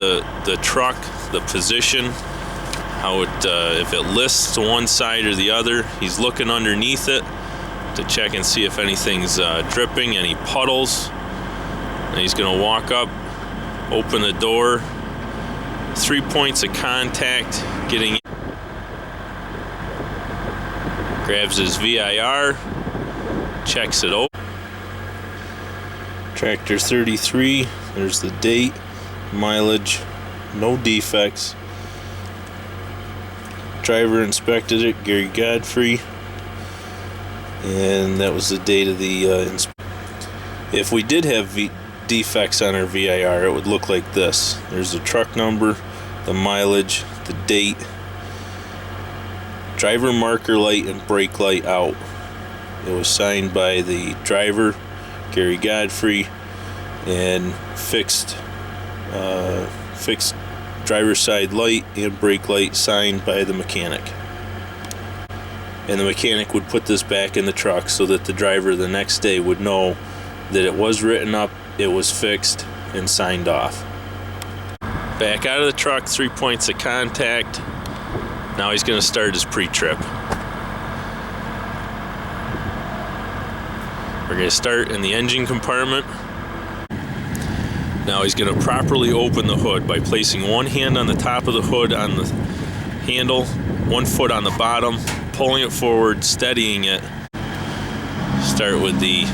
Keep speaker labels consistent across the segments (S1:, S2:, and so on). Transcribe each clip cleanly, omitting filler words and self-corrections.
S1: the truck, the position, how it if it lists to one side or the other. He's looking underneath it to check and see if anything's dripping, any puddles. And he's going to walk up, open the door, 3 points of contact, getting in. Grabs his VIR, checks it open. Tractor 33, there's the date, mileage, no defects. Driver inspected it, Gary Godfrey, and that was the date of the inspection. If we did have defects on our VIR, it would look like this. There's the truck number, the mileage, the date, driver marker light and brake light out. It was signed by the driver, Gary Godfrey, and fixed driver's side light and brake light signed by the mechanic. And the mechanic would put this back in the truck so that the driver the next day would know that it was written up, it was fixed, and signed off. Back out of the truck, 3 points of contact. Now he's going to start his pre-trip. We're going to start in the engine compartment. Now he's going to properly open the hood by placing one hand on the top of the hood on the handle, 1 foot on the bottom, pulling it forward, steadying it. Start with the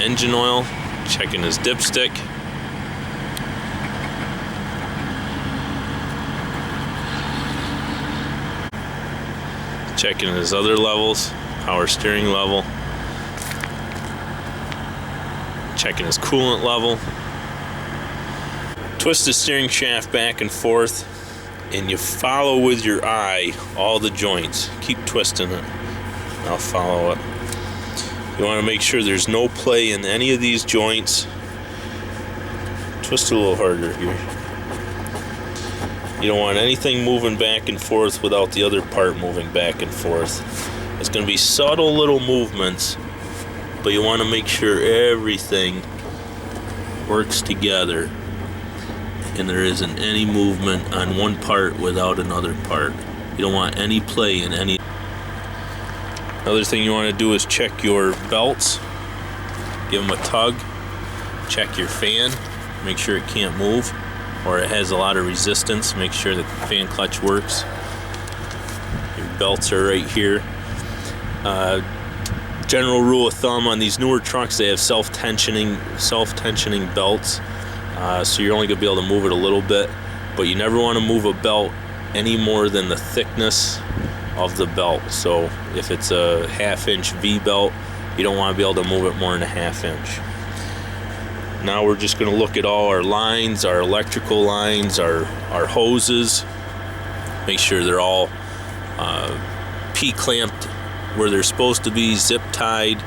S1: engine oil, checking his dipstick. Checking his other levels, power steering level. Checking his coolant level. Twist the steering shaft back and forth, and you follow with your eye all the joints. Keep twisting it. I'll follow it. You want to make sure there's no play in any of these joints. Twist a little harder here. You don't want anything moving back and forth without the other part moving back and forth. It's going to be subtle little movements, but you want to make sure everything works together and there isn't any movement on one part without another part. You don't want any play in any. Another thing you want to do is check your belts. Give them a tug. Check your fan. Make sure it can't move or it has a lot of resistance. Make sure that the fan clutch works. Your belts are right here. General rule of thumb on these newer trucks, they have self-tensioning belts, so you're only going to be able to move it a little bit, but you never want to move a belt any more than the thickness of the belt. So if it's a 1/2 inch V belt, you don't want to be able to move it more than a 1/2 inch. Now we're just going to look at all our lines, our electrical lines, our hoses. Make sure they're all P-clamped where they're supposed to be, zip tied.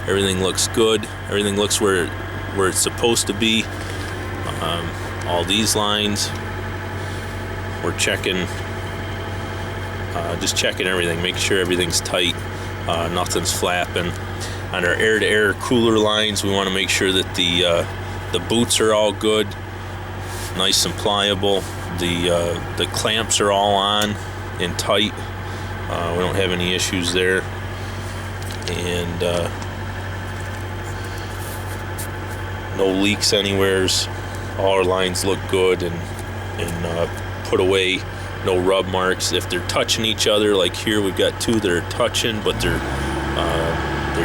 S1: Everything looks good. Everything looks where it's supposed to be. All these lines, we're checking, just checking everything, make sure everything's tight, nothing's flapping. On our air-to-air cooler lines, we want to make sure that the boots are all good, nice and pliable. The clamps are all on and tight. We don't have any issues there. And no leaks anywheres. All our lines look good and put away, no rub marks. If they're touching each other, like here we've got two that are touching, but they're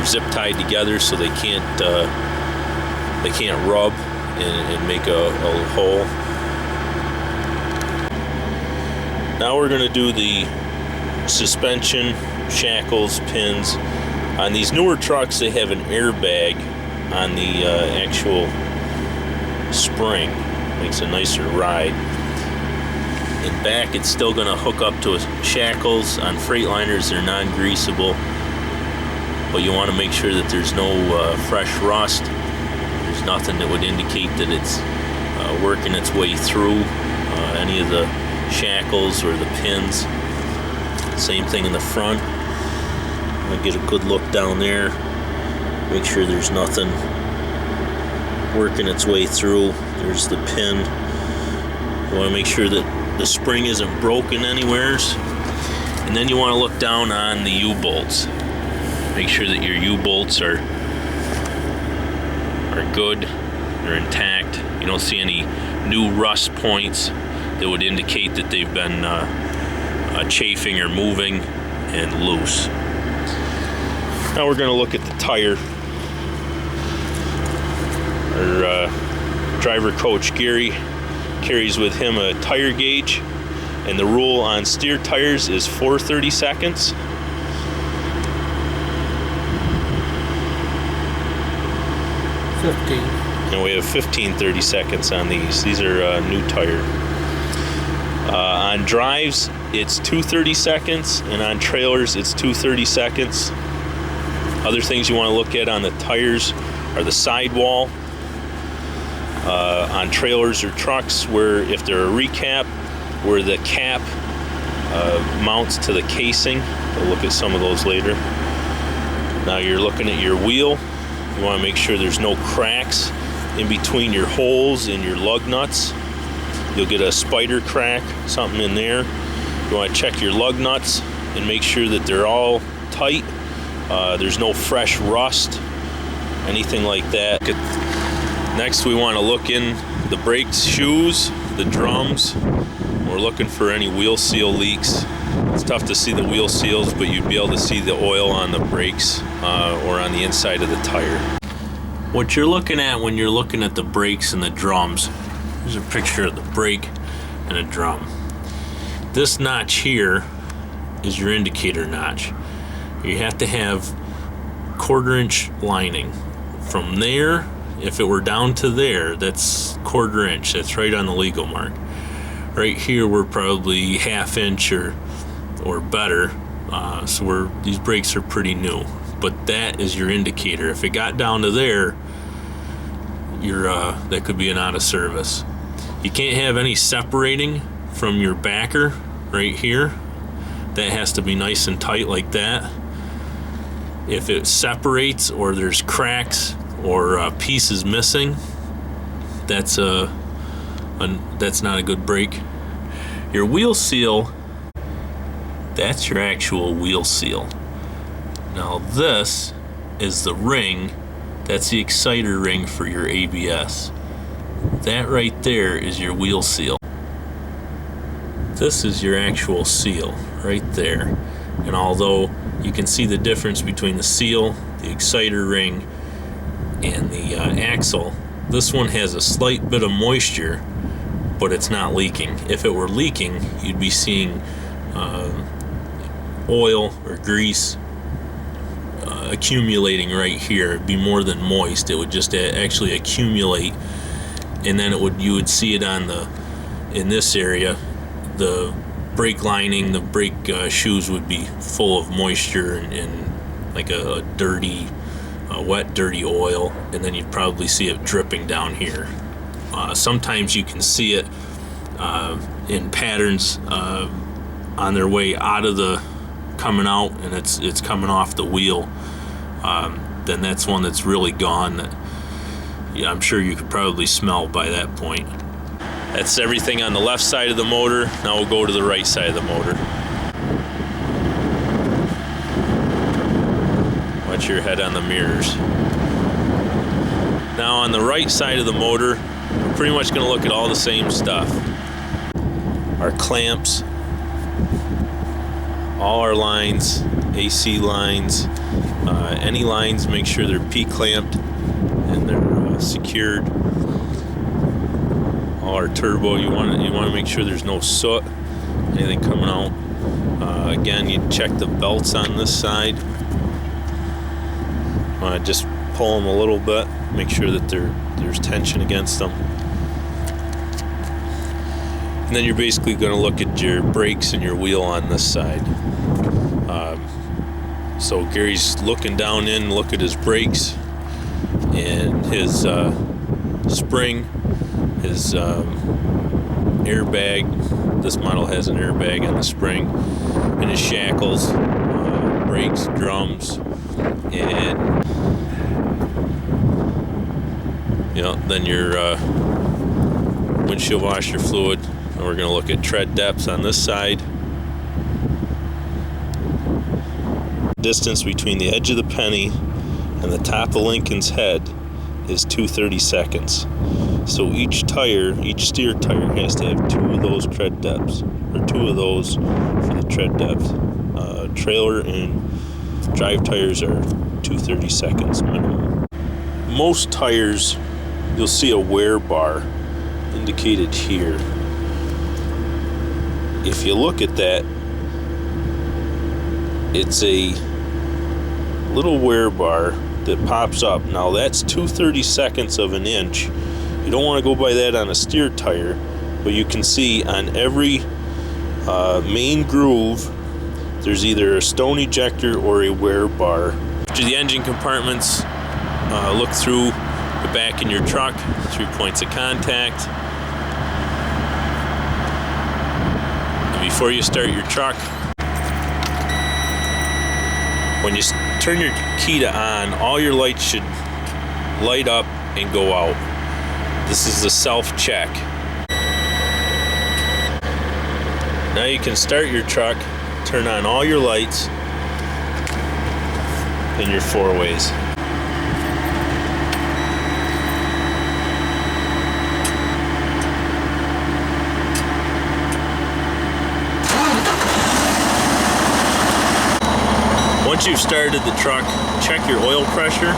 S1: zip tied together so they can't rub and make a hole. Now we're going to do the suspension, shackles, pins. On these newer trucks, they have an airbag on the actual spring. Makes a nicer ride. In back, it's still going to hook up to shackles. On Freightliners, they're non-greasable, but you want to make sure that there's no fresh rust. There's nothing that would indicate that it's working its way through any of the shackles or the pins. Same thing in the front. I'm going to get a good look down there. Make sure there's nothing working its way through. There's the pin. You want to make sure that the spring isn't broken anywheres. And then you want to look down on the U-bolts. Make sure that your U-bolts are good, they're intact. You don't see any new rust points that would indicate that they've been chafing or moving and loose. Now we're going to look at the tire. Our driver coach Gary carries with him a tire gauge, and the rule on steer tires is 4 30-seconds. And we have 15 30-seconds on these. These are new tire. On drives, it's 2 30-seconds, and on trailers, it's 2 30-seconds. Other things you want to look at on the tires are the sidewall. On trailers or trucks, where if they're a recap, where the cap mounts to the casing. We'll look at some of those later. Now you're looking at your wheel. You want to make sure there's no cracks in between your holes and your lug nuts. You'll get a spider crack, something in there. You want to check your lug nuts and make sure that they're all tight. There's no fresh rust, anything like that. Next, we want to look in the brake shoes, the drums. We're looking for any wheel seal leaks. It's tough to see the wheel seals, but you'd be able to see the oil on the brakes or on the inside of the tire. What you're looking at when you're looking at the brakes and the drums, here's a picture of the brake and a drum. This notch here is your indicator notch. You have to have 1/4-inch lining. From there, if it were down to there, that's 1/4 inch. That's right on the legal mark. Right here, we're probably 1/2 inch or better. So these brakes are pretty new. But that is your indicator. If it got down to there, that could be an out of service. You can't have any separating from your backer right here. That has to be nice and tight like that. If it separates or there's cracks or pieces missing, that's not a good brake. Your wheel seal, that's your actual wheel seal. Now this is the ring, that's the exciter ring for your ABS. That right there is your wheel seal. This is your actual seal right there. And although you can see the difference between the seal, the exciter ring, and the axle, this one has a slight bit of moisture, but it's not leaking. If it were leaking, you'd be seeing oil or grease accumulating right here. It'd be more than moist. It would just actually accumulate, and then you would see it in this area. The brake lining, the brake shoes would be full of moisture and like a dirty, wet, dirty oil, and then you'd probably see it dripping down here. Sometimes you can see it in patterns on their way out of coming out, and it's coming off the wheel. Then that's one that's really gone. That, yeah, I'm sure you could probably smell by that point. That's everything on the left side of the motor. Now we'll go to the right side of the motor. Watch your head on the mirrors. Now on the right side of the motor, we're pretty much going to look at all the same stuff. Our clamps, all our lines, AC lines, any lines, make sure they're P-clamped and they're secured. All our turbo, you want to make sure there's no soot, anything coming out. Again, you check the belts on this side. Just pull them a little bit, make sure that there's tension against them. And then you're basically going to look at your brakes and your wheel on this side. So Gary's looking down in, look at his brakes and his spring, his airbag. This model has an airbag on the spring, and his shackles, brakes, drums, and Then your windshield washer fluid. And we're going to look at tread depth on this side. Distance between the edge of the penny and the top of Lincoln's head is 2/32. So each steer tire has to have 2 of those tread depths, or 2 of those for the tread depth. Trailer and drive tires are 2/32 minimum. Most tires, you'll see a wear bar indicated here. If you look at that, it's a little wear bar that pops up. Now that's 2/32 of an inch. You don't want to go by that on a steer tire, but you can see on every main groove there's either a stone ejector or a wear bar. After the engine compartments, look through the back in your truck, 3 points of contact. And before you start your truck, when you turn your key to on, all your lights should light up and go out. This is the self-check. Now you can start your truck, turn on all your lights and your 4-ways. Once you've started the truck, check your oil pressure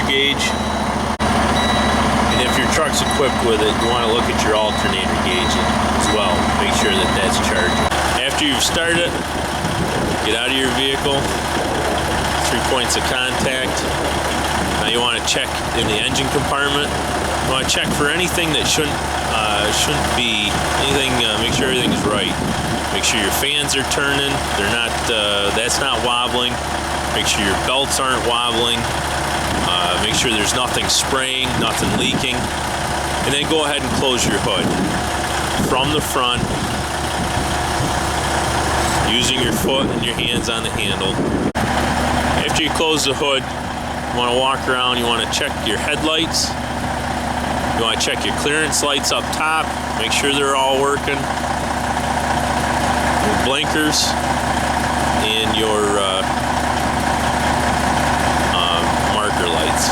S1: gauge. And if your truck's equipped with it, you want to look at your alternator gauge as well. Make sure that that's charging. After you've started, get out of your vehicle, 3 points of contact. Now you want to check in the engine compartment. You want to check for anything that shouldn't be anything. Make sure everything's right. Make sure your fans are turning. They're not. That's not wobbling. Make sure your belts aren't wobbling. Make sure there's nothing spraying, nothing leaking. And then go ahead and close your hood from the front, using your foot and your hands on the handle. After you close the hood, you want to walk around. You want to check your headlights. You want to check your clearance lights up top. Make sure they're all working. Your blinkers and your marker lights.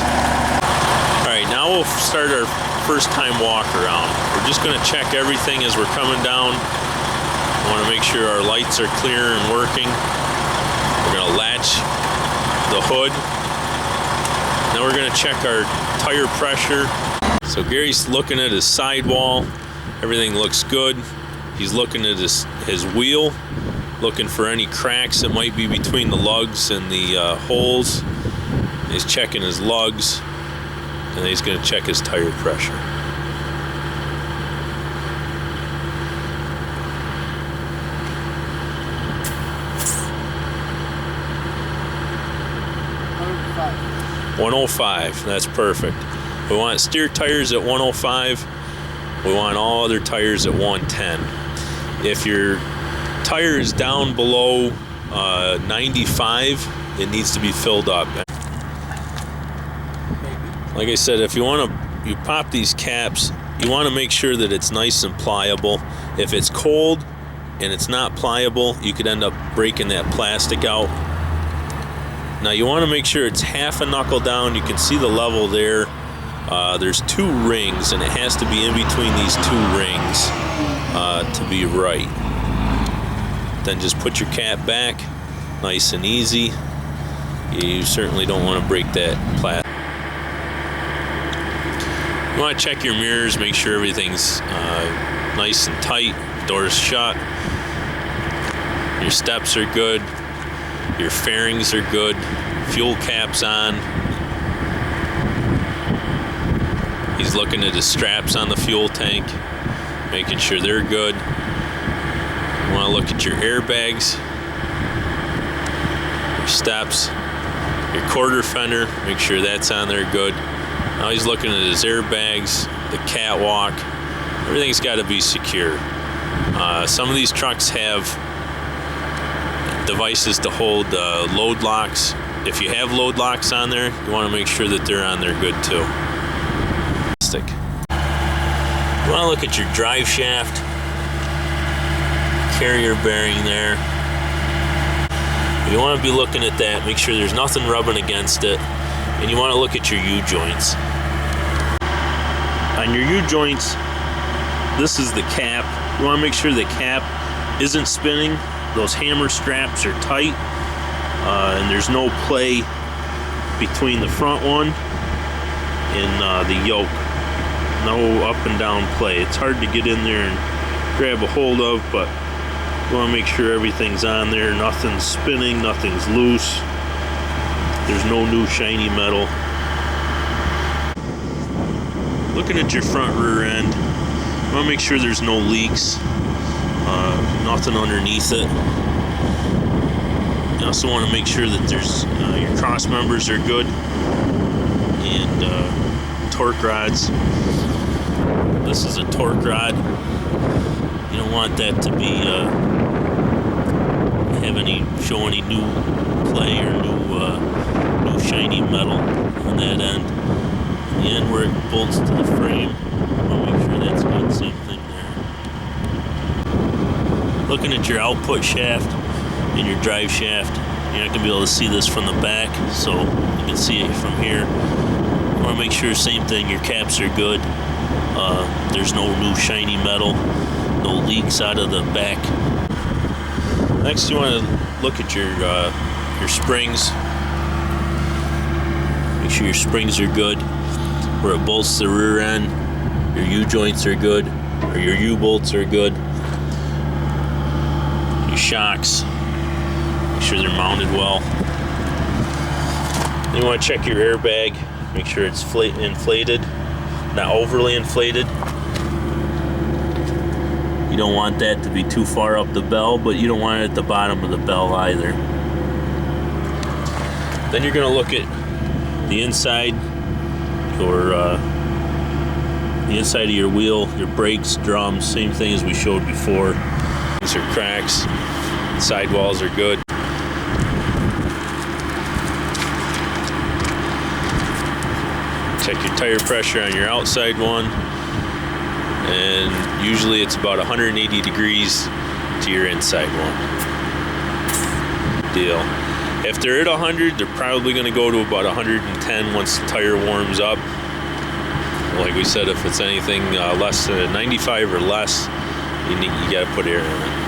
S1: Alright, now we'll start our first time walk around. We're just going to check everything as we're coming down. We want to make sure our lights are clear and working. We're going to latch the hood. Now we're going to check our tire pressure. So Gary's looking at his sidewall. Everything looks good. He's looking at his wheel, looking for any cracks that might be between the lugs and the holes. He's checking his lugs, and then he's going to check his tire pressure. $105. That's perfect. We want steer tires at 105. We want all other tires at 110. If your tire is down below 95, it needs to be filled up. Like I said, if you pop these caps, you want to make sure that it's nice and pliable. If it's cold and it's not pliable, you could end up breaking that plastic out. Now you want to make sure it's half a knuckle down. You can see the level there. There's 2 rings, and it has to be in between these 2 rings to be right. Then just put your cap back, nice and easy. You certainly don't want to break that plastic. You want to check your mirrors, make sure everything's nice and tight, doors shut. Your steps are good, your fairings are good, fuel cap's on. He's looking at his straps on the fuel tank, making sure they're good. You want to look at your airbags, your steps, your quarter fender, make sure that's on there good. Now he's looking at his airbags, the catwalk. Everything's got to be secure. Some of these trucks have devices to hold load locks If you have load locks on there, you want to make sure that they're on there good too. You want to look at your drive shaft, carrier bearing there. You want to be looking at that, make sure there's nothing rubbing against it, and you want to look at your U-joints. On your U-joints, this is the cap. You want to make sure the cap isn't spinning. Those hammer straps are tight, and there's no play between the front one and the yoke. No up and down play. It's hard to get in there and grab a hold of, but you want to make sure everything's on there. Nothing's spinning, nothing's loose. There's no new shiny metal. Looking at your front rear end, you want to make sure there's no leaks, nothing underneath it. You also want to make sure that there's your cross members are good, and torque rods. This is a torque rod. You don't want that to be show any new play or new shiny metal on that end. The end where it bolts to the frame, I'll make sure that's good. Same thing there. Looking at your output shaft and your drive shaft, you're not going to be able to see this from the back, so you can see it from here. You want to make sure, same thing, your caps are good. There's no new shiny metal, no leaks out of the back. Next, you want to look at your springs. Make sure your springs are good. Where it bolts the rear end, your U-joints are good, or your U-bolts are good. Your shocks, make sure they're mounted well. Then you want to check your airbag. Make sure it's inflated, not overly inflated. You don't want that to be too far up the bell, but you don't want it at the bottom of the bell either. Then you're going to look at the inside, the inside of your wheel, your brakes, drums, same thing as we showed before. These are cracks, sidewalls are good. Check your tire pressure on your outside one, and usually it's about 180 degrees to your inside one. Deal. If they're at 100, they're probably going to go to about 110 once the tire warms up. Like we said, if it's anything less than 95 or less, you got to put air in it.